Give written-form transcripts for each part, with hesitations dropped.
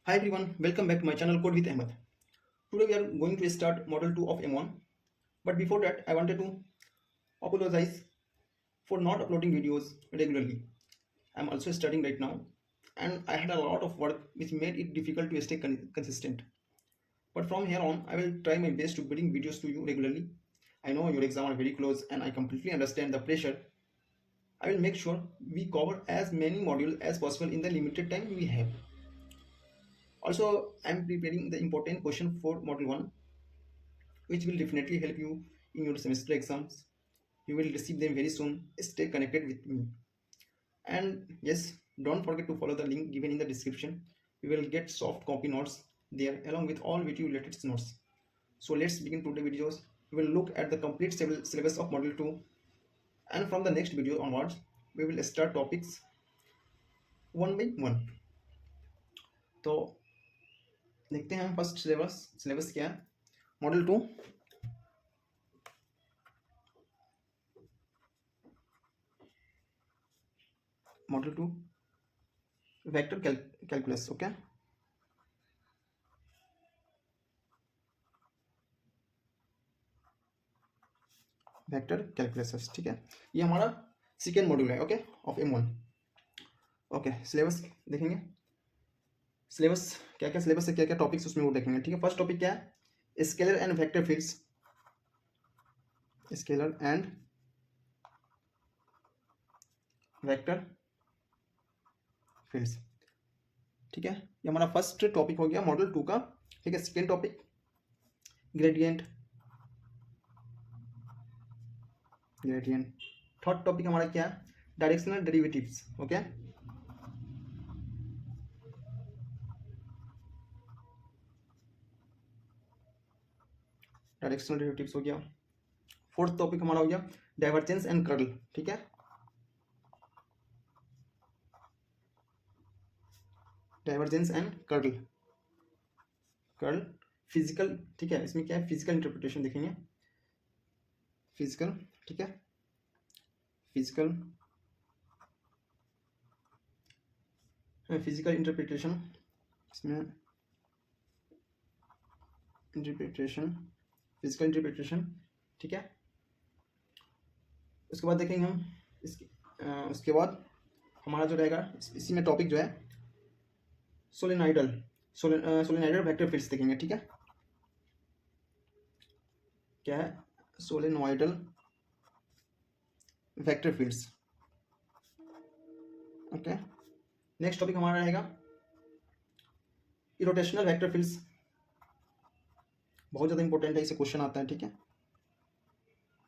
Hi everyone, welcome back to my channel Code with Ahmed. Today we are going to start model 2 of M1. But before that, I wanted to apologize for not uploading videos regularly. I'm also studying right now and I had a lot of work which made it difficult to stay consistent. But from here on, I will try my best to bring videos to you regularly. I know your exam are very close and I completely understand the pressure. I will make sure we cover as many modules as possible in the limited time we have. Also, I'm preparing the important question for module 1 which will definitely help you in your semester exams. You will receive them very soon. Stay connected with me. And yes, don't forget to follow the link given in the description. You will get soft copy notes there along with all video related notes. So let's begin today's videos. We will look at the complete syllabus of module 2 and from the next video onwards, we will start topics one by one. तो देखते हैं हम first syllabus क्या है model 2 model 2 vector calculus okay vector calculus ठीक है ये हमारा सेकेंड मॉड्यूल है okay of M1 okay syllabus देखेंगे सिलेबस क्या सिलेबस है क्या टॉपिक्स उसमें वो देखेंगे ठीक है फर्स्ट टॉपिक क्या है scalar and vector fields scalar and vector fields ठीक है ये हमारा फर्स्ट टॉपिक हो गया मॉडल 2 का ठीक है second topic gradient third topic हमारा क्या है directional derivatives okay directional derivatives हो गया फोर्थ टॉपिक हमारा हो गया डाइवर्जेंस एंड कर्ल ठीक है डाइवर्जेंस एंड कर्ल फिजिकल ठीक है इसमें क्या है फिजिकल इंटरप्रिटेशन देखेंगे फिजिकल ठीक है फिजिकल इंटरप्रिटेशन इसमें फिजिकल इंटरप्रिटेशन ठीक है उसके बाद देखेंगे हम उसके बाद हमारा जो रहेगा इसी में टॉपिक जो है सोलेनॉइडल वेक्टर फील्ड्स देखेंगे ठीक है क्या है solenoidal vector fields okay next topic हमारा रहेगा इरोटेशनल वेक्टर फील्ड्स बहुत ज़्यादा इंपॉर्टेंट है इसे क्वेश्चन आता है ठीक है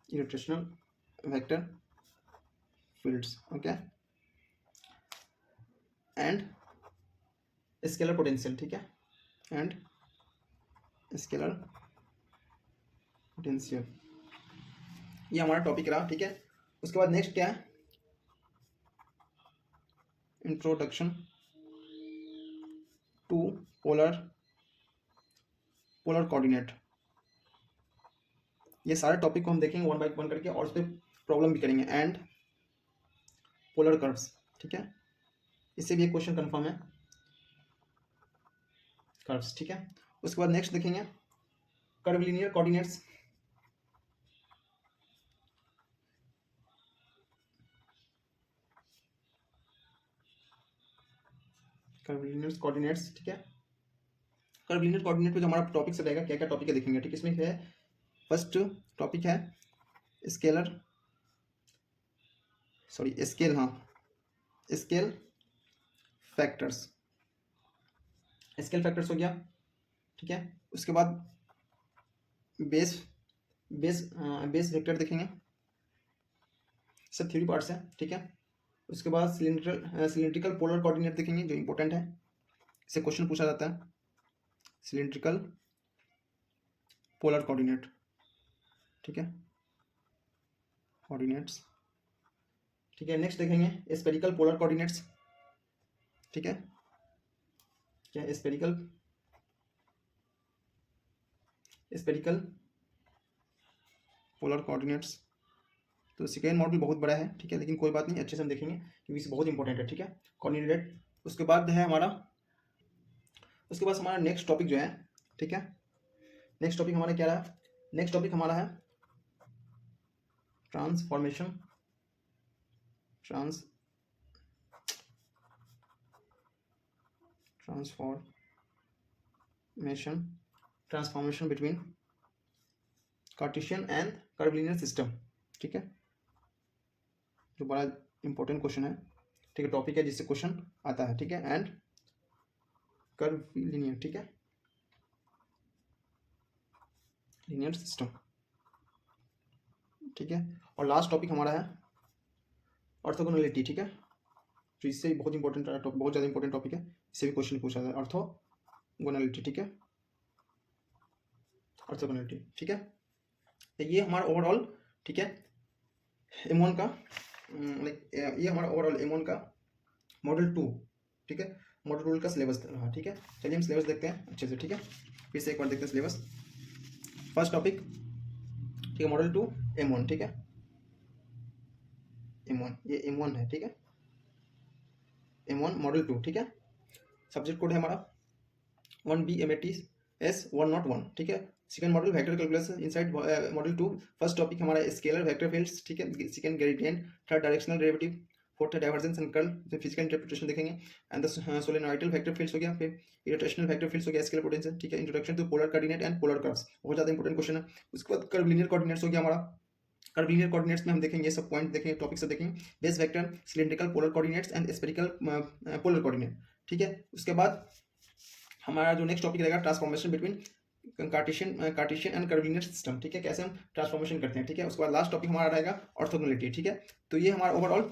irrotational vector fields okay and scalar potential ठीक है एंड स्केलर पोटेंशियल ये हमारा टॉपिक रहा ठीक है उसके बाद नेक्स्ट क्या है इंट्रोडक्शन टू पोलर कोऑर्डिनेट ये सारे टॉपिक को हम देखेंगे वन बाय वन करके और उस पर प्रॉब्लम भी करेंगे एंड पोलर कर्व्स ठीक है इससे भी एक क्वेश्चन कंफर्म है कर्व्स ठीक है उसके बाद नेक्स्ट देखेंगे कर्वलिनियर कोऑर्डिनेट्स ठीक है कर्वलिनियर कोऑर्डिनेट पे जो हमारा टॉपिक से रहेगा क्या क्या टॉपिक है देखेंगे ठीक है इसमें क्या है फर्स्ट टॉपिक है स्केल फैक्टर्स हो गया ठीक है उसके बाद बेस वेक्टर देखेंगे सब थ्री पार्ट्स है ठीक है उसके बाद सिलिंड्रिकल पोलर कोऑर्डिनेट देखेंगे जो इंपॉर्टेंट है इससे क्वेश्चन पूछा जाता है सिलिंड्रिकल पोलर कोऑर्डिनेट ठीक है कोऑर्डिनेट्स ठीक है नेक्स्ट देखेंगे स्फेरिकल पोलर कोऑर्डिनेट्स ठीक है क्या स्फेरिकल पोलर कोऑर्डिनेट्स तो सेकेंड मॉडल बहुत बड़ा है ठीक है लेकिन कोई बात नहीं अच्छे से हम देखेंगे क्योंकि इसे बहुत इंपॉर्टेंट है ठीक है कोऑर्डिनेट उसके बाद है हमारा उसके बाद हमारा नेक्स्ट टॉपिक जो है, ठीक है, नेक्स्ट टॉपिक हमारा क्या रहा, नेक्स्ट टॉपिक हमारा है transformation transformation between Cartesian and curvilinear system, ठीक है, जो बड़ा इंपॉर्टेंट क्वेश्चन है, ठीक है, टॉपिक है जिससे क्वेश्चन आता है, ठीक है, एंड कर्विलिनियर, ठीक है, लीनियर सिस्टम, ठीक है। और लास्ट टॉपिक हमारा है ऑर्थोगोनलिटी, ठीक है, तो इससे भी बहुत इंपॉर्टेंट टॉपिक, बहुत ज़्यादा इंपॉर्टेंट टॉपिक है, इससे भी क्वेश्चन पूछा जाता है, ऑर्थोगोनलिटी, ठीक है, ऑर्थोगोनलिटी, ठीक है। तो ये हमारा ओवरऑल, ठीक है, M1 का ये हमारा ओवरऑल M1 का मॉडल 2, ठीक है, मॉडल 2 का सिलेबस रहा, ठीक है। चलिए हम सिलेबस देखते हैं अच्छे से, ठीक है, फिर से एक बार देखते हैं सिलेबस। फर्स्ट टॉपिक, ठीक है, मॉडल 2 M1, ठीक है, M1, ये M1 है, ठीक है, M1 मॉडल 2, ठीक है। सब्जेक्ट कोड है हमारा 1B MATS 101, ठीक है। Second model vector calculus inside model 2। First topic हमारा स्केलर वेक्टर फील्ड्स, ठीक है। Second gradient, third directional derivative, fourth है डाइवर्जेंस एंड कर्ल, फिर फिजिकल इंटरप्रिटेशन देखेंगे, and the solenoidal vector fields हो गया, फिर इरोटेशनल वेक्टर फील्ड्स हो गया, स्केलर पोटेंशियल, ठीक है। Introduction to polar coordinate and polar curves, बहुत ज़्यादा इंपॉर्टेंट क्वेश्चन है। उसके बाद कर्वलिनियर कोऑर्डिनेट्स हो गया हमारा, कर्वलिनियर कोऑर्डिनेट्स में हम देखेंगे, ये सब पॉइंट देखेंगे, टॉपिक सब देखेंगे, base vector, cylindrical polar coordinates and spherical polar coordinate, ठीक है। उसके बाद हमारा जो नेक्स्ट टॉपिक रहेगा transformation between Cartesian and curvilinear system, ठीक है, कैसे हम ट्रांसफॉर्मेशन करते हैं, ठीक है। उसके बाद लास्ट टॉपिक हमारा रहेगा ऑर्थोगोनलिटी, ठीक है। तो ये हमारा ओवरऑल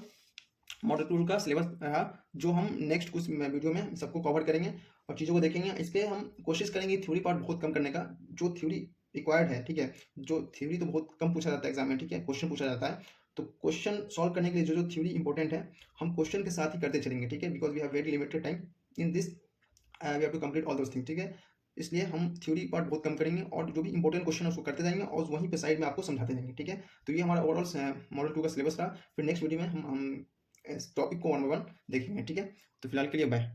मॉडल 2 का सिलेबस रहा, जो हम नेक्स्ट कुछ वीडियो में सबको कवर करेंगे और चीज़ों को देखेंगे। इस पर हम कोशिश करेंगे थ्योरी पार्ट बहुत कम करने का, जो थ्योरी रिक्वायर्ड है, ठीक है, जो थ्योरी तो बहुत कम पूछा जाता है एग्जाम में, ठीक है, क्वेश्चन पूछा जाता है, तो क्वेश्चन सॉल्व करने के लिए जो जो थ्योरी इंपॉर्टेंट है हम क्वेश्चन के साथ ही करते चलेंगे, ठीक है, because we have very limited time in this, we have to complete all those thing, ठीक है। इसलिए हम थ्योरी पार्ट बहुत कम करेंगे और जो भी इंपॉर्टेंट क्वेश्चन है उसको करते जाएंगे और वहीं पे साइड में आपको समझाते जाएंगे, ठीक है। तो ये हमारा ओवरऑल मॉडल 2 का सिलेबस रहा। फिर नेक्स्ट वीडियो में हम इस टॉपिक को 1 बाय 1 देखेंगे, ठीक है। तो फिलहाल के लिए बाय।